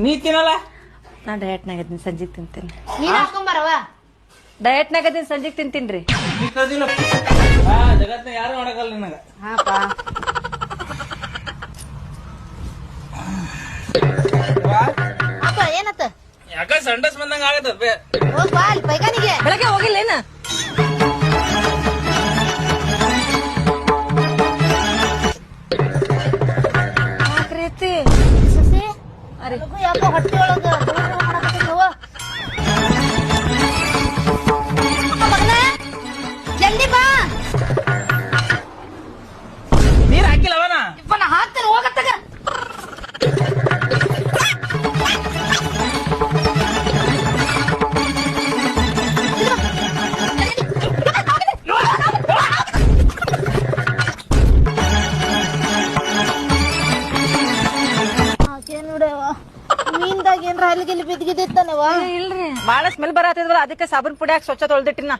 ನೀ ತಿನ್ನಲ್ಲ. ನಾ ಡಯಟ್ನಾಗ ಇದೀನಿ, ಸಂಜೆಗ್ ತಿಂತೀನಿ. ನೀನ್ ಹಾಕೊಂಬರವ. ಡಯಟ್ನಾಗ ಇದೀನಿ, ಸಂಜೆಗ್ ತಿಂತೀನ್ರಿ. ಜಗತ್ನ ಯಾರು ಮಾಡಕಲ್ಲ ನಿನಗ. ಏನತ್ತ ಯಾಕ ಸಂಡಸ್ ಬಂದಂಗ ಆಗತ್ತ. ಹೋಗ್ ಬಾ ಅಲ್ಲಿ ಪೈಖಾನಿಗೆ. ಬೆಳಗ್ಗೆ ಹೋಗಿಲ್ಲೇನ? ಸಸಿ ನನಗೂ ಯಾಕೋ ಹೊಟ್ಟೆ ಒಳಗ ಮಗನ ಜಲ್ದಿ ಬಾ. ನೀರ್ ಹಾಕಿಲ್ಲವನ ನಾ ಹಾಕ್ತೇನೆ, ಹೋಗತ್ತಾಗ. ಮೀನ್ದಾಗ ಏನ್ರ ಹಲ್ಲಿಗೆಲ್ಲಿ ಬಿದ್ದಿದ್ದಾನವ. ಇಲ್ರಿ, ಬಾಳ ಸ್ಮೆಲ್ ಬರತ್ತಿದ್ವಲ್ಲ, ಅದಕ್ಕೆ ಸಾಬೂನ್ ಪುಡಿ ಹಾಕಿ ಸ್ವಚ್ಛ ತೊಳ್ದಿಟ್ಟಿನ.